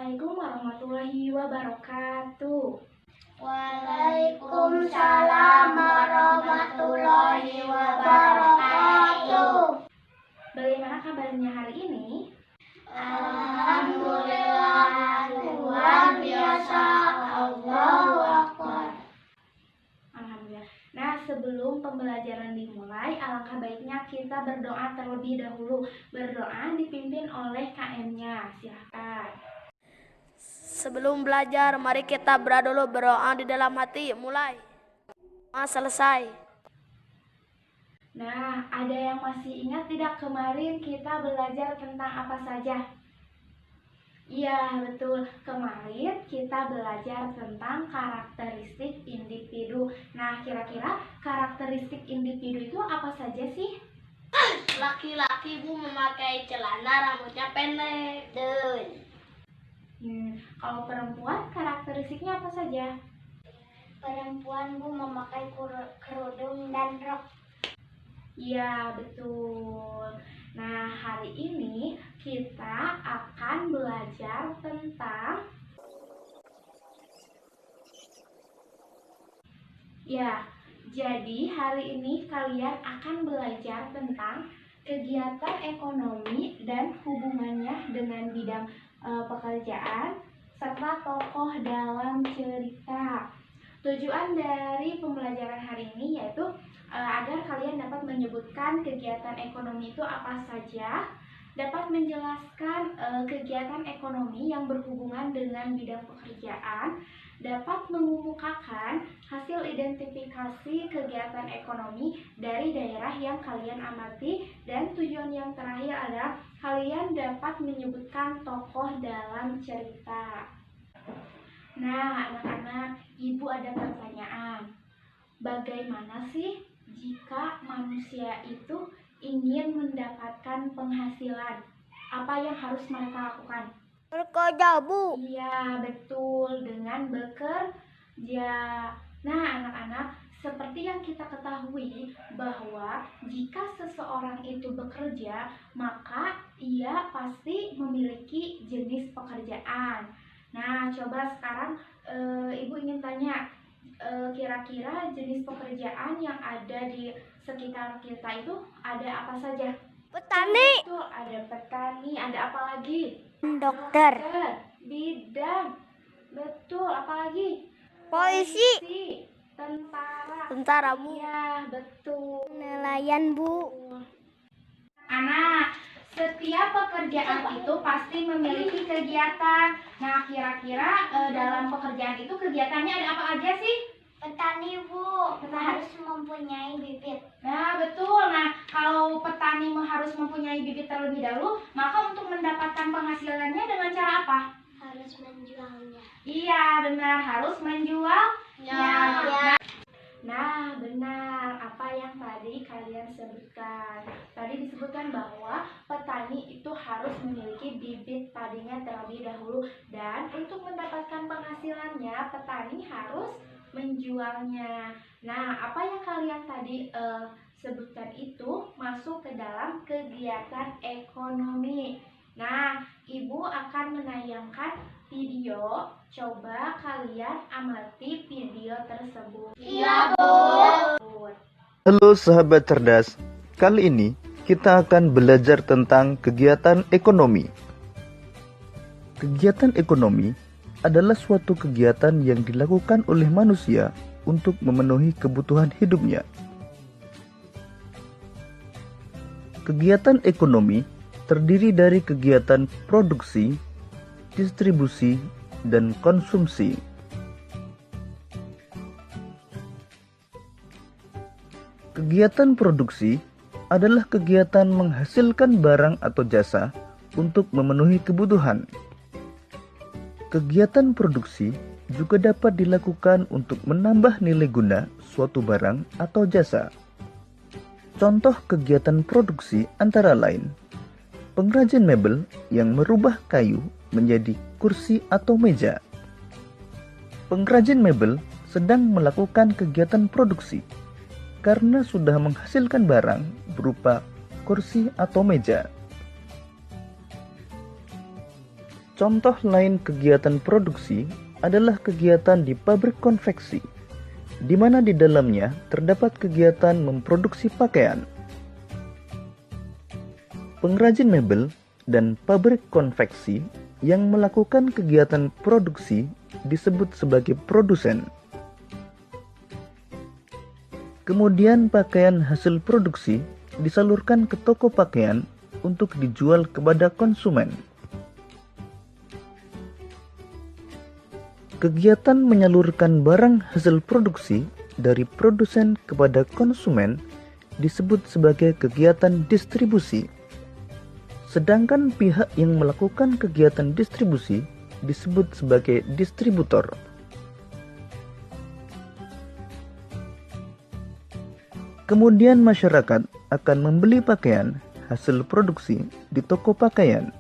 Assalamualaikum warahmatullahi wabarakatuh. Waalaikumsalam warahmatullahi wabarakatuh. Bagaimana kabarnya hari ini? Alhamdulillah, luar biasa. Allahu Akbar. Alhamdulillah. Nah, sebelum pembelajaran dimulai, alangkah baiknya kita berdoa terlebih dahulu. Berdoa dipimpin oleh KM-nya. Silahkan. Sebelum belajar, mari kita dulu berdoa di dalam hati. Mulai. Selesai. Nah, ada yang masih ingat tidak kemarin kita belajar tentang apa saja? Iya, betul. Kemarin kita belajar tentang karakteristik individu. Nah, kira-kira karakteristik individu itu apa saja sih? Laki-laki Bu memakai celana rambutnya pendek. Kalau perempuan karakteristiknya apa saja? Perempuan Bu memakai kerudung dan rok. Iya, betul. Nah, hari ini kita akan belajar tentang jadi hari ini kalian akan belajar tentang kegiatan ekonomi dan hubungannya dengan bidang pekerjaan serta tokoh dalam cerita. Tujuan dari pembelajaran hari ini yaitu agar kalian dapat menyebutkan kegiatan ekonomi itu apa saja, dapat menjelaskan kegiatan ekonomi yang berhubungan dengan bidang pekerjaan, dapat mengemukakan hasil identifikasi kegiatan ekonomi dari daerah yang kalian amati, dan tujuan yang terakhir adalah kalian dapat menyebutkan tokoh dalam cerita. Nah, anak-anak, Ibu ada pertanyaan. Bagaimana sih jika manusia itu ingin mendapatkan penghasilan? Apa yang harus mereka lakukan? Bekerja, Bu. Iya, betul, dengan bekerja. Nah, anak-anak, seperti yang kita ketahui bahwa jika seseorang itu bekerja, maka ia pasti memiliki jenis pekerjaan. Nah, coba sekarang Ibu ingin tanya, kira-kira jenis pekerjaan yang ada di sekitar kita itu ada apa saja? Petani. Betul, ada petani, ada apa lagi? Dokter. Bidan. Betul, apa lagi? Polisi. Tentara, Bu. Iya, betul. Nelayan, Bu. Anak, setiap pekerjaan itu pasti memiliki kegiatan. Nah, kira-kira dalam pekerjaan itu kegiatannya ada apa aja sih? Petani Bu harus mempunyai bibit. Nah, betul. Nah, kalau petani harus mempunyai bibit terlebih dahulu, maka untuk mendapatkan penghasilannya dengan cara apa? Harus menjualnya. Iya, benar. Harus menjualnya. Nah, benar. Apa yang tadi kalian sebutkan? Tadi disebutkan bahwa petani itu harus memiliki bibit padinya terlebih dahulu. Dan untuk mendapatkan penghasilannya, petani harus menjualnya. Nah, apa yang kalian tadi sebutkan itu masuk ke dalam kegiatan ekonomi. Nah, Ibu akan menayangkan video. Coba kalian amati video tersebut. Iya, Bu. Halo sahabat cerdas, kali ini kita akan belajar tentang kegiatan ekonomi. Kegiatan ekonomi adalah suatu kegiatan yang dilakukan oleh manusia untuk memenuhi kebutuhan hidupnya. Kegiatan ekonomi terdiri dari kegiatan produksi, distribusi, dan konsumsi. Kegiatan produksi adalah kegiatan menghasilkan barang atau jasa untuk memenuhi kebutuhan. Kegiatan produksi juga dapat dilakukan untuk menambah nilai guna suatu barang atau jasa. Contoh kegiatan produksi antara lain pengrajin mebel yang merubah kayu menjadi kursi atau meja. Pengrajin mebel sedang melakukan kegiatan produksi karena sudah menghasilkan barang berupa kursi atau meja. Contoh lain kegiatan produksi adalah kegiatan di pabrik konveksi, di mana di dalamnya terdapat kegiatan memproduksi pakaian. Pengrajin mebel dan pabrik konveksi yang melakukan kegiatan produksi disebut sebagai produsen. Kemudian pakaian hasil produksi disalurkan ke toko pakaian untuk dijual kepada konsumen. Kegiatan menyalurkan barang hasil produksi dari produsen kepada konsumen disebut sebagai kegiatan distribusi. Sedangkan pihak yang melakukan kegiatan distribusi disebut sebagai distributor. Kemudian masyarakat akan membeli pakaian hasil produksi di toko pakaian.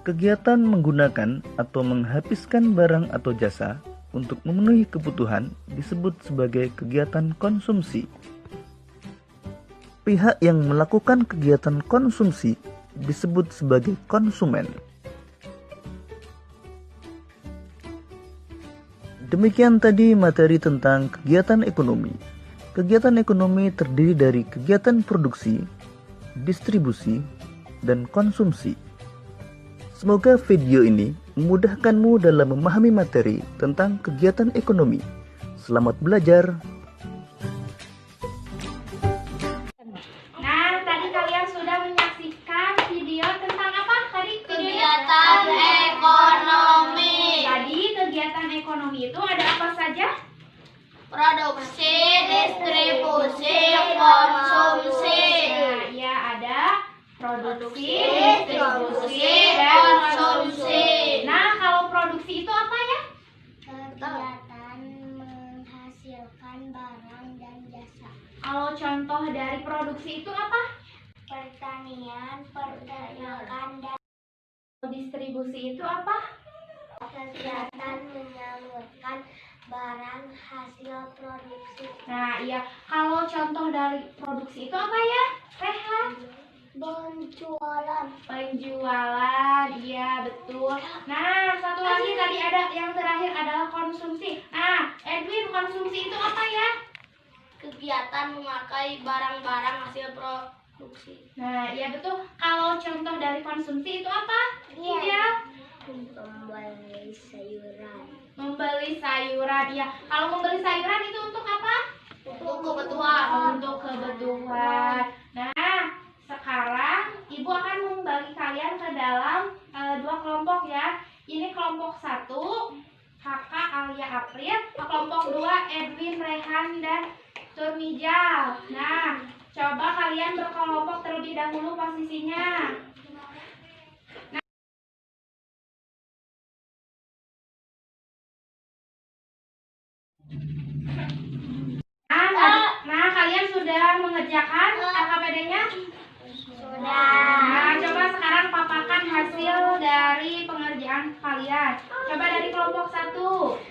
Kegiatan menggunakan atau menghabiskan barang atau jasa untuk memenuhi kebutuhan disebut sebagai kegiatan konsumsi. Pihak yang melakukan kegiatan konsumsi disebut sebagai konsumen. Demikian tadi materi tentang kegiatan ekonomi. Kegiatan ekonomi terdiri dari kegiatan produksi, distribusi, dan konsumsi. Semoga video ini memudahkanmu dalam memahami materi tentang kegiatan ekonomi. Selamat belajar! Nah, tadi kalian sudah menyaksikan video tentang apa tadi? Kegiatan ekonomi. Tadi kegiatan ekonomi itu ada apa saja? Produksi, distribusi, konsumsi. Nah, ya ada produksi, Distribusi, konsumsi. Nah, kalau produksi itu apa ya? Kegiatan menghasilkan barang dan jasa. Kalau contoh dari produksi itu apa? Pertanian, peternakan, dan Distribusi itu apa? kegiatan menyalurkan barang hasil produksi. Nah, iya. Kalau contoh dari produksi itu apa ya? Rehan? Penjualan. Penjualan, iya betul. Nah, satu lagi tadi ada yang terakhir adalah konsumsi. Nah, Edwin, konsumsi itu apa ya? Kegiatan memakai barang-barang hasil produksi. Nah, iya betul. Kalau contoh dari konsumsi itu apa? Iya. Membeli sayuran. Membeli sayuran, iya. Kalau membeli sayuran itu untuk apa? Untuk kebutuhan. Untuk kebutuhan. Nah, sekarang Ibu akan membagi kalian ke dalam dua kelompok ya. Ini kelompok 1, Kakak Alia April. Kelompok 2, Edwin, Rehan, dan Turmijal. Nah, coba kalian berkelompok terlebih dahulu posisinya. Nah, kalian sudah mengerjakan KKPD-nya? Nah, coba sekarang paparkan hasil dari pengerjaan kalian. Coba dari kelompok 1.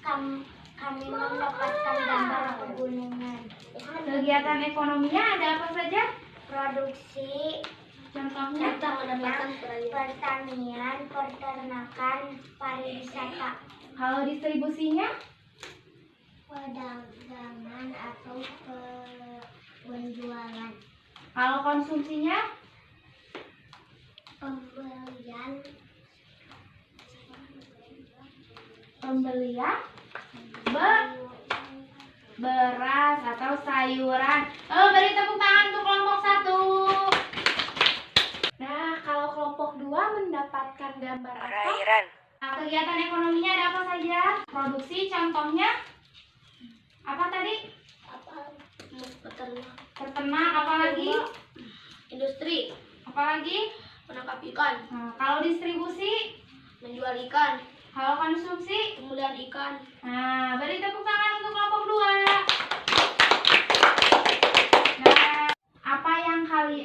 Kami mendapatkan gambar pegunungan. Kegiatan ekonominya ada apa saja? Produksi, Contohnya? pertanian, peternakan, pariwisata, Kalau distribusinya? perdagangan atau penjualan, Kalau konsumsinya? Pembelian beras atau sayuran. Beri tepuk tangan untuk kelompok 1. Nah, kalau kelompok 2 mendapatkan gambar apa? Nah, kegiatan ekonominya ada apa saja? Produksi, contohnya apa tadi? Peternak, apa lagi? Industri, Apa lagi? menangkap ikan, Nah, kalau distribusi, menjual ikan, kalau konsumsi. kemudian ikan. Nah, beri tepuk tangan untuk kelompok 2.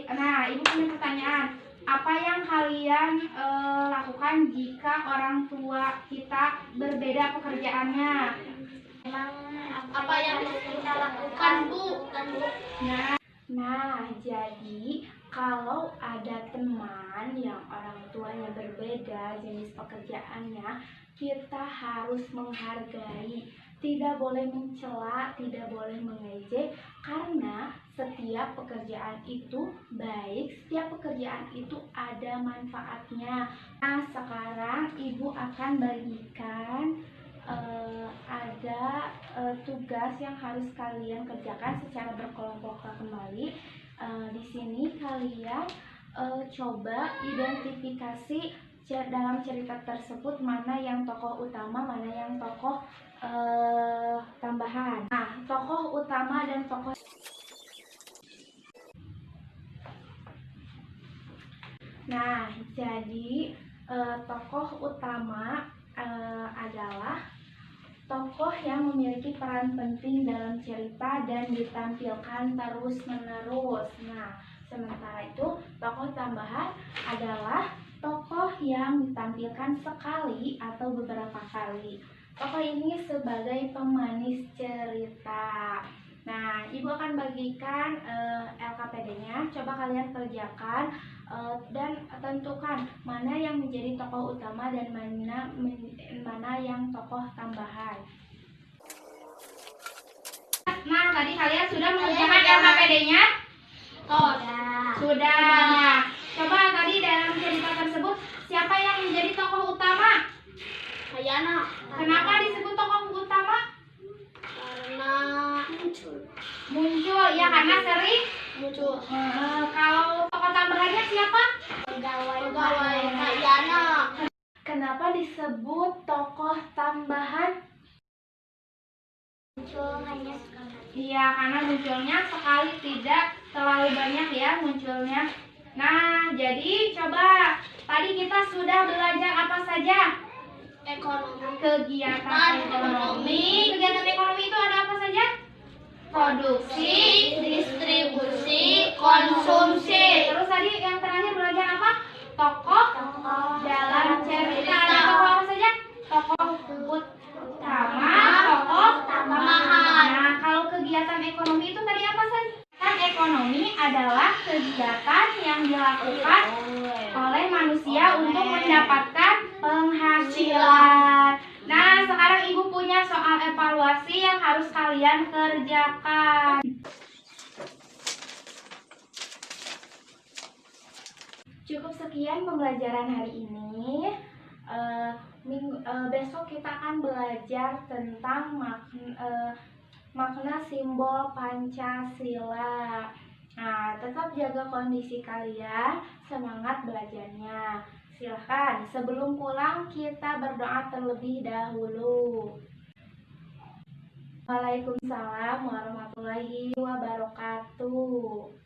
Nah, Ibu punya pertanyaan. Apa yang kalian lakukan jika orang tua kita berbeda pekerjaannya? Apa yang kita lakukan, Bu? Nah, jadi kalau ada teman yang orang tuanya berbeda jenis pekerjaannya, kita harus menghargai, tidak boleh mencela, tidak boleh mengejek, karena setiap pekerjaan itu baik, setiap pekerjaan itu ada manfaatnya. Nah, sekarang ibu akan bagikan ada tugas yang harus kalian kerjakan secara berkelompok kembali. Di sini kalian coba identifikasi dalam cerita tersebut mana yang tokoh utama, mana yang tokoh tambahan. Nah, tokoh utama dan tokoh. Nah, jadi tokoh utama adalah tokoh yang memiliki peran penting dalam cerita dan ditampilkan terus-menerus. Nah, sementara itu tokoh tambahan adalah tokoh yang ditampilkan sekali atau beberapa kali. Tokoh ini sebagai pemanis cerita. Nah, ibu akan bagikan LKPD-nya. Coba kalian kerjakan dan tentukan mana yang menjadi tokoh utama dan mana yang tokoh tambahan. Nah, tadi kalian sudah mengerjakan LKPD-nya? Sudah. Coba tadi dalam cerita tersebut siapa yang menjadi tokoh utama? Hayana. Kenapa disebut tokoh utama? Karena Muncul ya, karena sering muncul. kalau tokoh tambahannya siapa? Pegawai Hayana. Kenapa disebut tokoh tambahan? Muncul hanya sekali. Iya, karena munculnya sekali, tidak terlalu banyak ya munculnya. Nah, jadi coba tadi kita sudah belajar apa saja? Ekonomi. Kegiatan ekonomi. Kegiatan ekonomi itu ada apa saja? Produksi, distribusi, konsumsi. Terus tadi yang terakhir belajar apa? Tokoh dalam cerita. Ada tokoh apa saja? Tokoh utama, tokoh tambahan. Nah, kalau kegiatan ekonomi itu tadi apa saja? Ekonomi adalah kegiatan yang dilakukan oleh manusia untuk mendapatkan penghasilan. Nah, sekarang ibu punya soal evaluasi yang harus kalian kerjakan. Cukup sekian pembelajaran hari ini. Besok kita akan belajar tentang makna simbol Pancasila. Nah, tetap jaga kondisi kalian, semangat belajarnya. Silahkan, sebelum pulang kita berdoa terlebih dahulu. Waalaikumsalam warahmatullahi wabarakatuh.